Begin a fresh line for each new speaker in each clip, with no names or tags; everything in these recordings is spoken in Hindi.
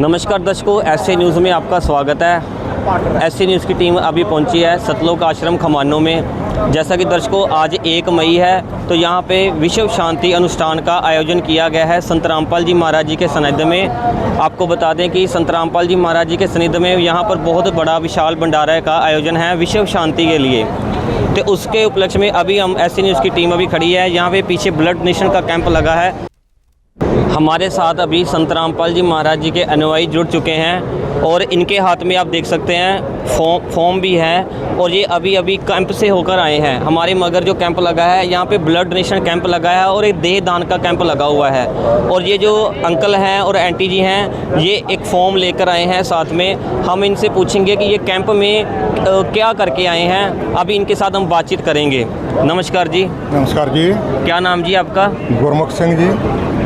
नमस्कार दर्शकों, एसए न्यूज़ में आपका स्वागत है। एसए न्यूज़ की टीम अभी पहुंची है सतलोक आश्रम खमानों में। जैसा कि दर्शकों आज 1 मई है तो यहां पे विश्व शांति अनुष्ठान का आयोजन किया गया है संत रामपाल जी महाराज जी के सानिध्य में। आपको बता दें कि संत रामपाल जी महाराज जी के सानिध्य में यहां पर बहुत बड़ा विशाल भंडारा का आयोजन है विश्व शांति के लिए। तो उसके उपलक्ष्य में अभी हम एसए न्यूज़ की टीम अभी खड़ी है। यहाँ पे पीछे ब्लड डोनेशन का कैंप लगा है। हमारे साथ अभी संत रामपाल जी महाराज जी के अनुयायी जुड़ चुके हैं और इनके हाथ में आप देख सकते हैं फॉर्म भी है और ये अभी कैंप से होकर आए हैं। हमारे मगर जो कैंप लगा है यहाँ पे ब्लड डोनेशन कैंप लगा है और एक देह दान का कैंप लगा हुआ है। और ये जो अंकल हैं और आंटी जी हैं ये एक फॉर्म लेकर आए हैं साथ में। हम इनसे पूछेंगे कि ये कैंप में क्या करके आए हैं। अभी इनके साथ हम बातचीत करेंगे। नमस्कार जी।
नमस्कार जी।
क्या नाम जी आपका?
गुरमुख सिंह जी।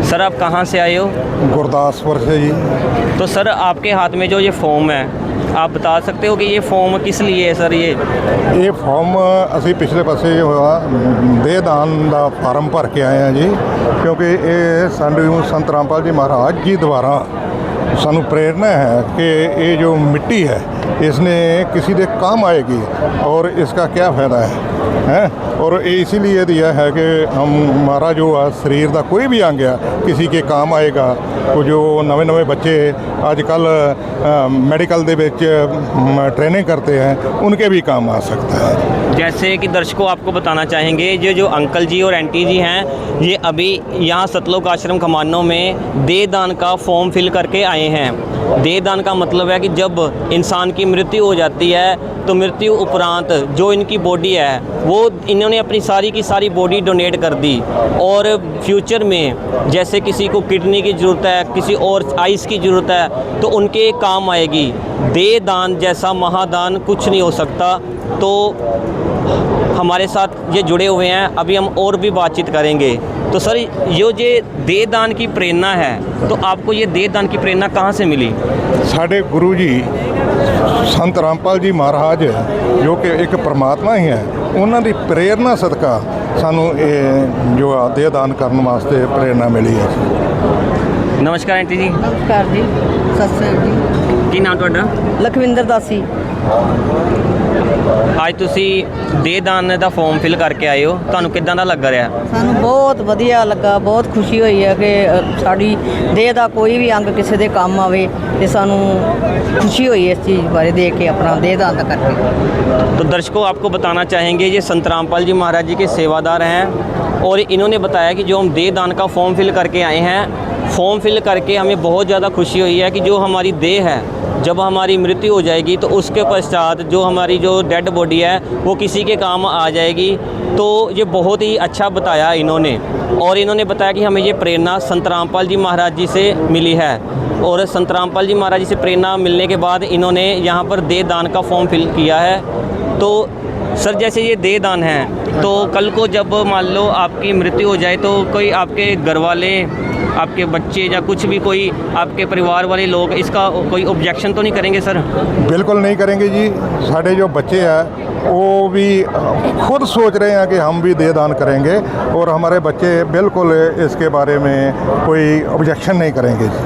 सर आप कहाँ से आए हो?
गुरदासपुर से जी।
तो सर आपके हाथ में जो ये फॉर्म है आप बता सकते हो कि ये फॉर्म किस लिए है सर?
ये फॉर्म ਅਸੀਂ ਪਿਛਲੇ ਪਾਸੇ ਹੋਇਆ ਦੇਹ ਦਾਨ ਦਾ ਫਾਰਮ ਭਰ ਕੇ ਆਏ ਹਾਂ ਜੀ, ਕਿਉਂਕਿ ਇਹ ਸਾਨੂੰ ਸੰਤ ਰਾਮਪਾਲ ਜੀ ਮਹਾਰਾਜ ਜੀ ਦੁਆਰਾ ਸਾਨੂੰ प्रेरणा है कि ये जो मिट्टी है इसने किसी के काम आएगी और इसका क्या फ़ायदा है। और ये इसीलिए दिया है कि हमारा जो शरीर का कोई भी अंग है किसी के काम आएगा। तो जो नवे बच्चे आजकल मेडिकल दे विच ट्रेनिंग करते हैं उनके भी काम आ सकता है।
जैसे कि दर्शकों आपको बताना चाहेंगे ये जो अंकल जी और आंटी जी हैं ये अभी यहाँ सतलोक आश्रम खमानों में देह दान का फॉर्म फिल करके आए हैं। देह दान का मतलब है कि जब इंसान की मृत्यु हो जाती है तो मृत्यु उपरांत जो इनकी बॉडी है वो इन्होंने अपनी सारी की सारी बॉडी डोनेट कर दी। और फ्यूचर में जैसे किसी को किडनी की ज़रूरत है, किसी और आइस की ज़रूरत है तो उनके काम आएगी। देह दान जैसा महादान कुछ नहीं हो सकता। तो हमारे साथ ये जुड़े हुए हैं, अभी हम और भी बातचीत करेंगे। तो सर ये देह दान की प्रेरणा है तो आपको ये देह दान की प्रेरणा कहाँ से मिली?
साढ़े गुरु जी संत रामपाल जी महाराज जो कि एक परमात्मा ही है उन्होंने प्रेरणा सदका सानू जो देह दान करने वास्ते प्रेरणा मिली है।
नमस्कार आंटी जी।
नमस्कार जी। सत श्री अकाल जी।
की नाम तुहाडा?
लखविंदर दासी।
आज ਤੁਸੀਂ ਦੇਹ ਦਾਨ ਦਾ ਫਾਰਮ ਫਿਲ ਕਰਕੇ ਆਏ ਹੋ, ਤੁਹਾਨੂੰ ਕਿੱਦਾਂ ਦਾ ਲੱਗ ਰਿਹਾ?
ਸਾਨੂੰ ਬਹੁਤ ਵਧੀਆ ਲੱਗਾ, ਬਹੁਤ ਖੁਸ਼ੀ ਹੋਈ ਹੈ ਕਿ ਸਾਡੀ ਦੇਹ ਦਾ ਕੋਈ ਵੀ ਅੰਗ ਕਿਸੇ ਦੇ ਕੰਮ ਆਵੇ ਤੇ ਸਾਨੂੰ खुशी हुई इस चीज़ बारे देख के अपना देह दान करके।
तो दर्शकों आपको बताना चाहेंगे ये संत रामपाल जी महाराज जी के सेवादार हैं और इन्होंने बताया कि जो हम देह दान का फॉर्म फिल करके आए हैं, फॉर्म फिल करके हमें बहुत ज़्यादा खुशी हुई है कि जो हमारी देह है जब हमारी मृत्यु हो जाएगी तो उसके पश्चात जो हमारी जो डेड बॉडी है वो किसी के काम आ जाएगी। तो ये बहुत ही अच्छा बताया इन्होंने। और इन्होंने बताया कि हमें ये प्रेरणा संत रामपाल जी महाराज जी से मिली है। और संत रामपाल जी महाराज जी से प्रेरणा मिलने के बाद इन्होंने यहाँ पर देह दान का फॉर्म फिल किया है। तो सर जैसे ये देह दान है तो कल को जब मान लो आपकी मृत्यु हो जाए तो कोई आपके घर वाले, आपके बच्चे या कुछ भी कोई आपके परिवार वाले लोग इसका कोई ऑब्जेक्शन तो नहीं करेंगे सर?
बिल्कुल नहीं करेंगे जी। साढ़े जो बच्चे हैं वो भी खुद सोच रहे हैं कि हम भी देह दान करेंगे और हमारे बच्चे बिल्कुल इसके बारे में कोई ऑब्जेक्शन नहीं करेंगे जी।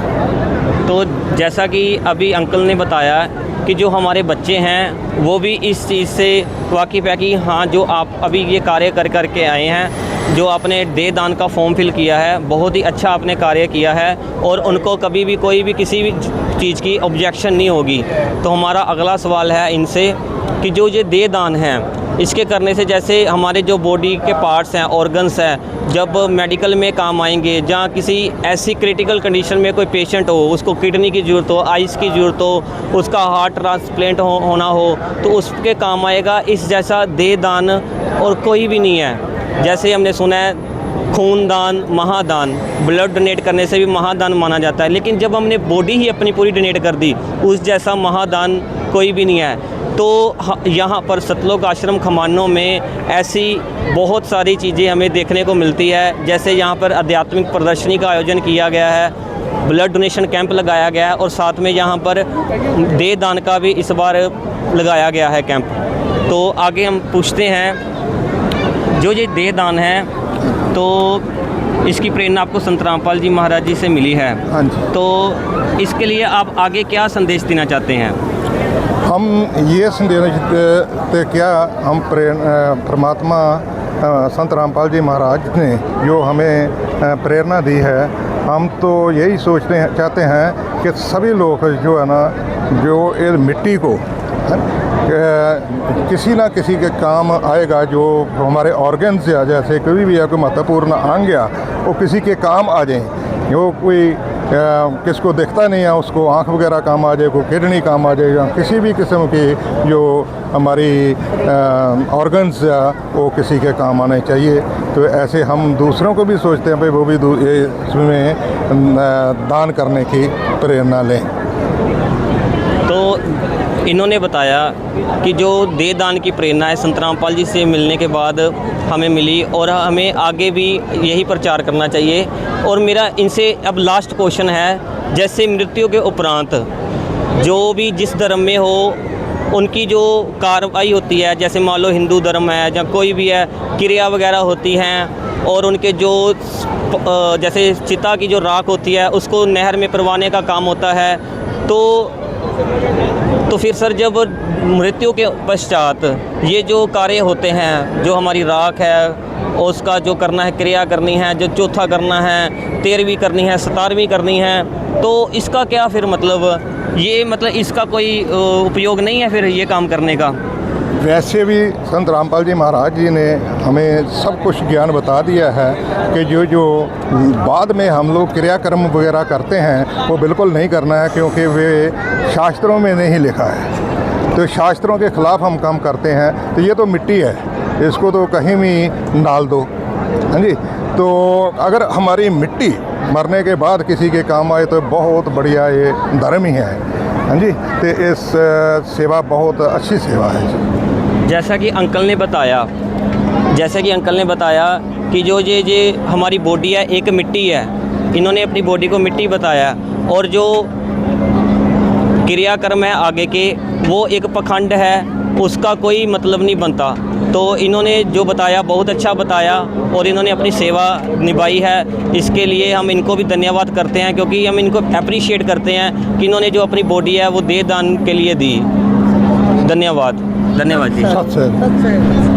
तो जैसा कि अभी अंकल ने बताया कि जो हमारे बच्चे हैं वो भी इस चीज़ से वाकिफ़ है कि हाँ जो आप अभी ये कार्य करके आए हैं, जो आपने देह दान का फॉर्म फिल किया है बहुत ही अच्छा आपने कार्य किया है और उनको कभी भी कोई भी किसी भी चीज़ की ऑब्जेक्शन नहीं होगी। तो हमारा अगला सवाल है इनसे कि जो ये देह दान है इसके करने से जैसे हमारे जो बॉडी के पार्ट्स हैं, ऑर्गन्स हैं, जब मेडिकल में काम आएंगे, जहाँ किसी ऐसी क्रिटिकल कंडीशन में कोई पेशेंट हो, उसको किडनी की ज़रूरत हो, आइस की ज़रूरत हो, उसका हार्ट ट्रांसप्लांट होना हो तो उसके काम आएगा। इस जैसा देह दान और कोई भी नहीं है। जैसे हमने सुना है खूनदान महादान, ब्लड डोनेट करने से भी महादान माना जाता है, लेकिन जब हमने बॉडी ही अपनी पूरी डोनेट कर दी उस जैसा महादान कोई भी नहीं है। तो यहाँ पर सतलोक आश्रम खमानों में ऐसी बहुत सारी चीज़ें हमें देखने को मिलती है। जैसे यहाँ पर आध्यात्मिक प्रदर्शनी का आयोजन किया गया है, ब्लड डोनेशन कैंप लगाया गया है और साथ में यहाँ पर देह दान का भी इस बार लगाया गया है कैंप। तो आगे हम पूछते हैं जो ये देह दान है तो इसकी प्रेरणा आपको संत रामपाल जी महाराज जी से मिली है।
हाँ जी।
तो इसके लिए आप आगे क्या संदेश देना चाहते हैं?
हम ये संदेश देते क्या, हम परमात्मा संत रामपाल जी महाराज ने जो हमें प्रेरणा दी है, हम तो यही चाहते हैं कि सभी लोग जो है ना, जो इस मिट्टी को किसी ना किसी के काम आएगा, जो हमारे ऑर्गन्स या जैसे कोई भी या कोई महत्वपूर्ण अंग या वो किसी के काम आ जाए। वो कोई किसको दिखता नहीं है उसको आँख वगैरह काम आ जाए, कोई किडनी काम आ जाएगा, किसी भी किस्म की जो हमारी ऑर्गन्स या वो किसी के काम आने चाहिए। तो ऐसे हम दूसरों को भी सोचते हैं भाई वो भी इसमें दान करने की प्रेरणा लें।
तो इन्होंने बताया कि जो देह दान की प्रेरणा है संत रामपाल जी से मिलने के बाद हमें मिली, और हमें आगे भी यही प्रचार करना चाहिए। और मेरा इनसे अब लास्ट क्वेश्चन है, जैसे मृत्यु के उपरांत जो भी जिस धर्म में हो उनकी जो कार्रवाई होती है, जैसे मान लो हिंदू धर्म है या कोई भी है, क्रिया वगैरह होती हैं, और उनके जो जैसे चिता की जो राख होती है उसको नहर में परवाने का काम होता है। तो फिर सर जब मृत्यु के पश्चात ये जो कार्य होते हैं, जो हमारी राख है उसका जो करना है, क्रिया करनी है, जो चौथा करना है, 13वीं करनी है, 17वीं करनी है, तो इसका क्या फिर मतलब ये मतलब इसका कोई उपयोग नहीं है फिर ये काम करने का?
वैसे भी संत रामपाल जी महाराज जी ने हमें सब कुछ ज्ञान बता दिया है कि जो बाद में हम लोग क्रियाकर्म वगैरह करते हैं वो बिल्कुल नहीं करना है, क्योंकि वे शास्त्रों में नहीं लिखा है। तो शास्त्रों के ख़िलाफ़ हम काम करते हैं। तो ये तो मिट्टी है, इसको तो कहीं भी डाल दो। हाँ जी। तो अगर हमारी मिट्टी मरने के बाद किसी के काम आए तो बहुत बढ़िया ये धर्म ही है। हाँ जी। तो इस सेवा बहुत अच्छी सेवा है।
जैसा कि अंकल ने बताया कि जो ये हमारी बॉडी है एक मिट्टी है, इन्होंने अपनी बॉडी को मिट्टी बताया, और जो क्रियाकर्म है आगे के वो एक पखंड है, उसका कोई मतलब नहीं बनता। तो इन्होंने जो बताया बहुत अच्छा बताया, और इन्होंने अपनी सेवा निभाई है। इसके लिए हम इनको भी धन्यवाद करते हैं, क्योंकि हम इनको अप्रिशिएट करते हैं कि इन्होंने जो अपनी बॉडी है वो देह दान के लिए दी। धन्यवाद जी।
सत श्री अकाल।